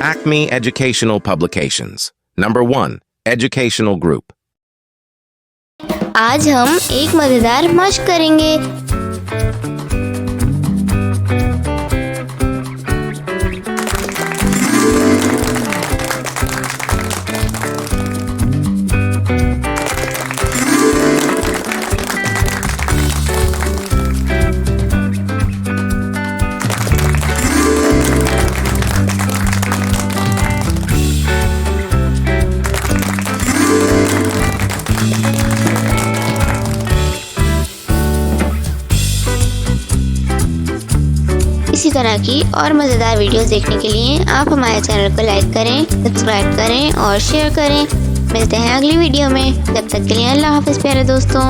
Acme Educational Publications. Number 1. Educational Group. आज हम एक मजेदार मशक करेंगे। इसी तरह की और मज़ेदार वीडियोस देखने के लिए आप हमारे चैनल को लाइक करें, सब्सक्राइब करें और शेयर करें। मिलते हैं अगली वीडियो में, तब तक के लिए अल्लाह हाफ़िज़ प्यारे दोस्तों।